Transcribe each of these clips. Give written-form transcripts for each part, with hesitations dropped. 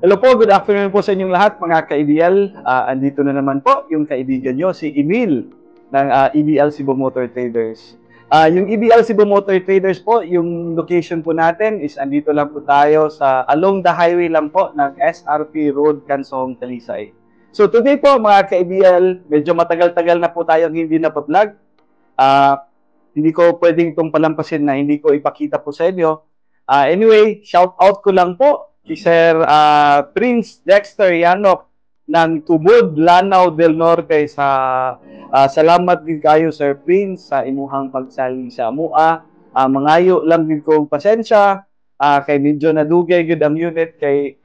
Hello po, good afternoon po sa inyong lahat mga ka-EBL. Andito na naman po yung kaibigan nyo, si Emil ng EBL Cebu Motor Traders. Yung EBL Cebu Motor Traders po, yung location po natin is andito lang po tayo sa along the highway lang po ng SRP Road, Kansong, Talisay. So today po mga ka-EBL, medyo matagal-tagal na po tayong hindi na-vlog. Hindi ko pwedeng itong palampasin na hindi ko ipakita po sa inyo. Anyway, shout out ko lang po si Sir Prince Dexter Yanok ng Tubod, Lanao del Norte. Salamat din kayo Sir Prince sa imuhang pagsali sa amua. Mangayo lang din kong pasensya kay medyo nadugay gud ang unit kay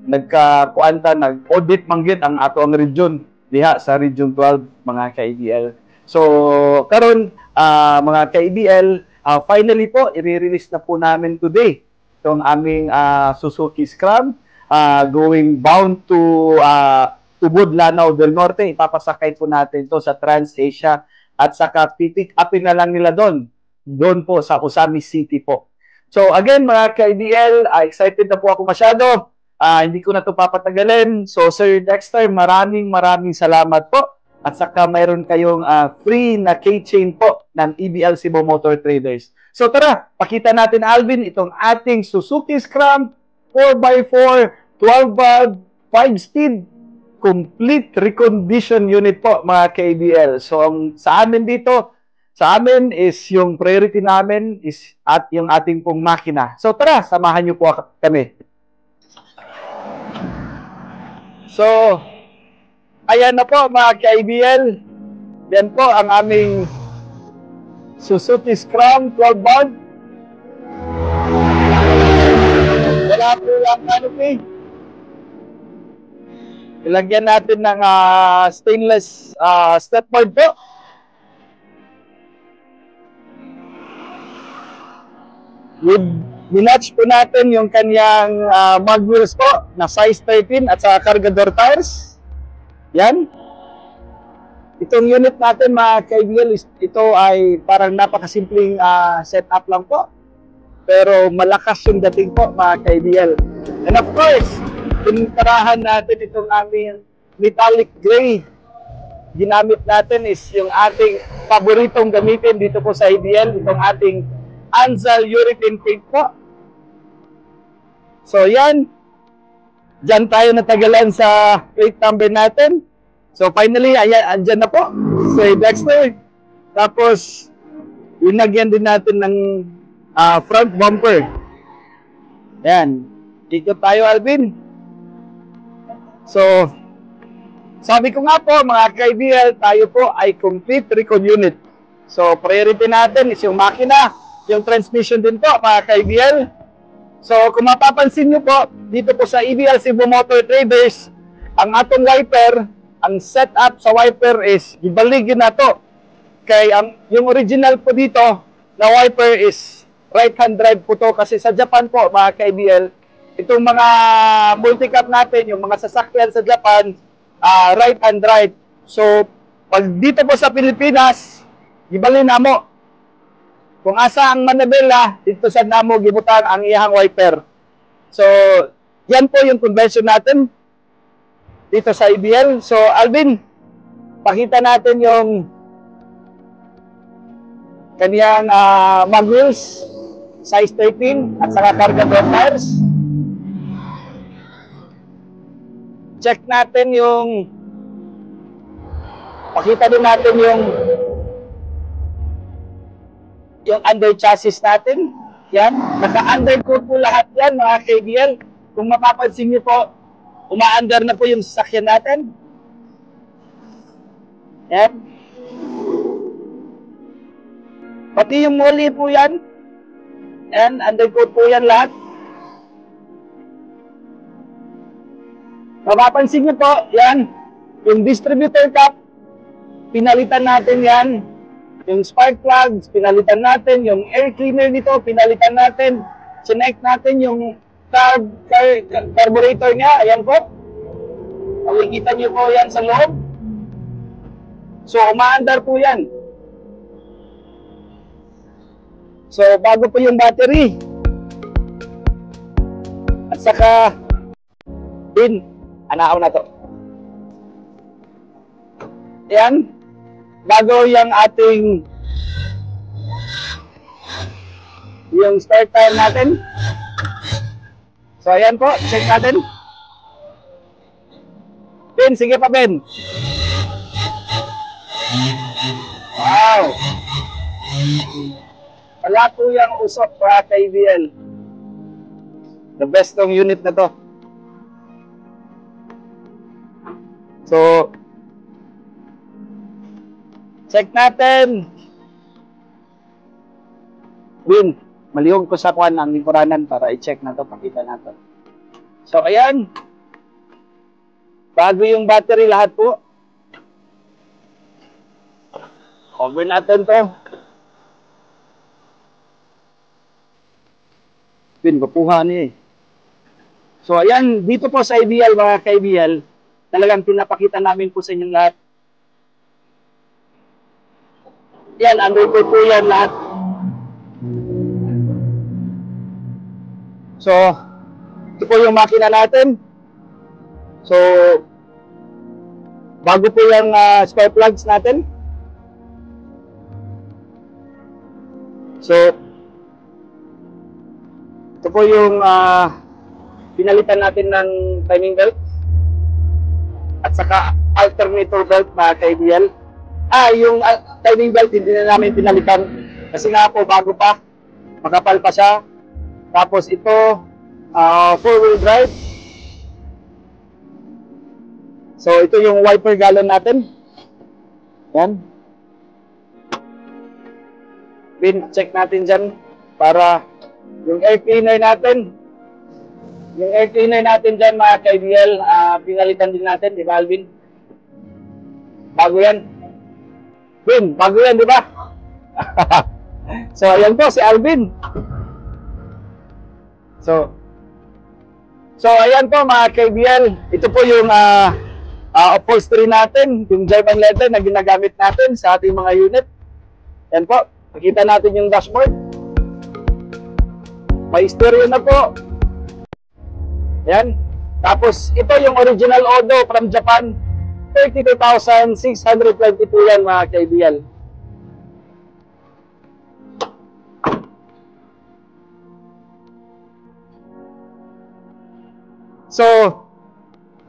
nagkakuanta nag-audit manggit ang ato ang region diha sa Region 12 mga ka-EBL. So karon mga ka-EBL, finally po i-release na po namin today itong aming Suzuki Scram going bound to Tubod, Lanao del Norte. Ipapasakay po natin to sa Trans-Asia at saka pipick upin na lang nila doon po sa Usami City po. So again mga ka-EBL, excited na po ako masyado. Hindi ko na to papatagalin. So Sir Dexter, maraming salamat po. At saka mayroon kayong free na keychain po ng EBL Cebu Motor Traders. So tara, pakita natin Alvin itong ating Suzuki Scram 4x4 12 valve 5-speed complete recondition unit po mga ka-EBL. So sa amin dito, sa amin is yung priority namin is at yung ating pong makina. So tara, samahan niyo po kami. So ayan na po mga ka-EBL. Yan po ang aming Suzuki Scram 12 valve. Wala po lang canopy. Ilagyan natin ng stainless stepboard po. Minatch po natin yung kanyang mag wheels po na size 13 at sa cargador tires. Yan. Itong unit natin mga ka-EBL, ito ay parang napakasimpleng setup lang po. Pero malakas yung dating po mga ka-EBL. And of course, pinintarahan natin itong aming metallic gray. Ginamit natin is yung ating paboritong gamitin dito po sa EBL, itong ating Anzal urethane paint po. So yan. Diyan tayo natagalan sa plate number natin. So finally, ayan, andyan na po si Dexter. Tapos, linagyan din natin ng front bumper. Ayan. Ikot tayo, Alvin. So, sabi ko nga po, mga ka-EBL, tayo po ay complete recon unit. So, priority natin is yung makina, yung transmission din po, mga ka-EBL. So, kung mapapansin nyo po, dito po sa EBL Cebu Motor Traders, ang atong wiper, ang setup sa wiper is, ibaligin na to. Kaya yung original po dito na wiper is right-hand drive po to. Kasi sa Japan po, mga ka-EBL, itong mga multi-cap natin, yung mga sasakyan sa Japan, right-hand drive. So, pag dito po sa Pilipinas, ibalin na mo. Kung asa ang manabela, dito sa namo gibutan ang iyang wiper. So, yan po yung convention natin dito sa EBL. So, Alvin, pakita natin yung kaniyang mag wheels, size 13, at saka cargador tires. Check natin yung, pakita din natin yung under chassis natin. Yan, naka-undercoat po lahat yan mga ka-EBL. Kung mapapansin niyo po, uma-under na po yung sasakyan natin. Yan. Pati yung muli po yan. Yan, undercoat po yan lahat. Mapapansin niyo po, yan, yung distributor cap, pinalitan natin yan. Yung spark plugs, pinalitan natin. Yung air cleaner nito, pinalitan natin. Sinek natin yung carburetor niya. Ayan po. Makikita niyo po yan sa loob. So, umaandar po yan. So, bago po yung battery. At saka, Bin, anaaw na to. Yan. Bago yung ating yung start time natin. So, ayan po. Check natin. Ben, sige pa, Ben. Wow. Wala po yung usok para kay BL. The best tong unit na to. So, check natin. Win, malihog ko sa kuwan ang lingkuranan para i-check na to, pakita natin. So, ayan. Bago yung battery lahat po. Cover natin to. Win, kapuha niya eh. So, ayan, dito po sa IBL, mga ka-IBL, talagang pinapakita namin po sa inyo lahat. Yan, undercoat po yan lahat. So, ito po yung makina natin. So, bago po yung spare plugs natin. So, ito po yung pinalitan natin ng timing belt at saka alternator belt, mga ka-IBL. Yung timing belt hindi na namin pinalitan kasi nga po bago pa, makapal pa siya. Tapos ito, 4-wheel drive. So ito yung wiper gallon natin. Yan. Check natin dyan para yung air cleaner natin. Yung air cleaner natin dyan, mga ka-IBL, pinalitan din natin, di ba, Alvin? Bago yan. Win, bago yan, di ba? So, ayan po, si Alvin. So, ayan po, mga ka-IBL. Ito po yung upholstery natin, yung German leather na ginagamit natin sa ating mga unit. Ayan po, makita natin yung dashboard. May stereo na po. Ayan. Tapos, ito yung original Odo from Japan. 32,622 yan, mga ka-IBL. So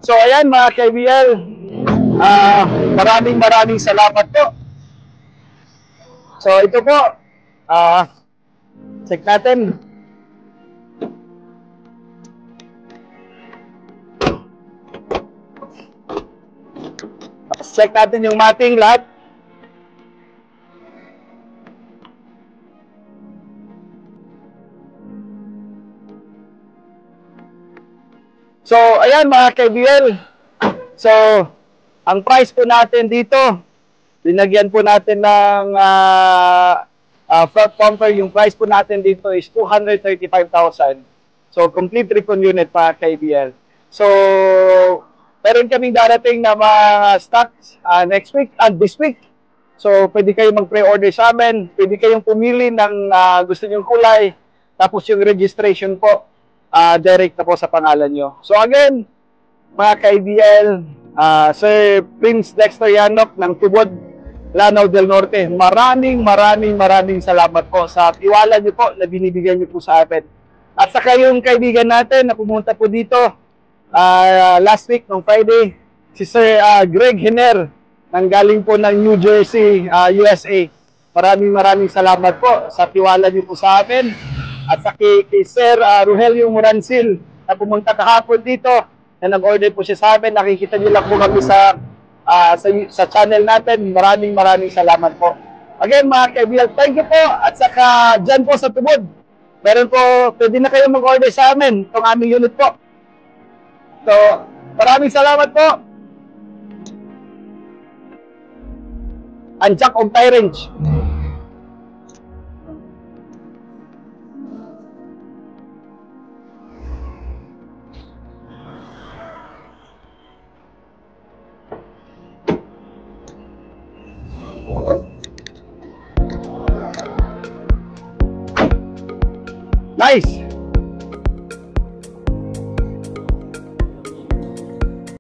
ayan, mga ka-IBL. Maraming salamat po. So, ito po. Check natin. Check natin yung mating lahat. So, ayan, mga ka-IBL. So, ang price po natin dito, linagyan po natin ng front bumper. Yung price po natin dito is 235,000. So, complete recon unit, mga ka-IBL. So, meron kaming darating na mga stocks next week and this week. So, pwede kayong mag-pre-order sa amin. Pwede kayong pumili ng gusto nyong kulay. Tapos yung registration po, direct na po sa pangalan nyo. So, again, mga ka-IBL, Sir Prince Dexter Yanok ng Tubod, Lanao del Norte, maraming salamat po sa tiwala nyo po na binibigyan nyo po sa amin. At saka yung kaibigan natin na pumunta po dito, last week, nung Friday, si Sir Greg Hiner, nanggaling po ng New Jersey, USA. Maraming salamat po sa tiwala niyo po sa amin. At sa kay Sir Rogelio Moransil, na pumunta kahapon dito, na nag-order po siya sa amin. Nakikita niyo lang po kami sa channel natin. Maraming salamat po. Again, mga kaibigan, thank you po. At saka dyan po sa Tubod, meron po, pwede na kayo mag-order sa amin, itong aming unit po. So, maraming salamat po. Anjak of Tyrants. Nice.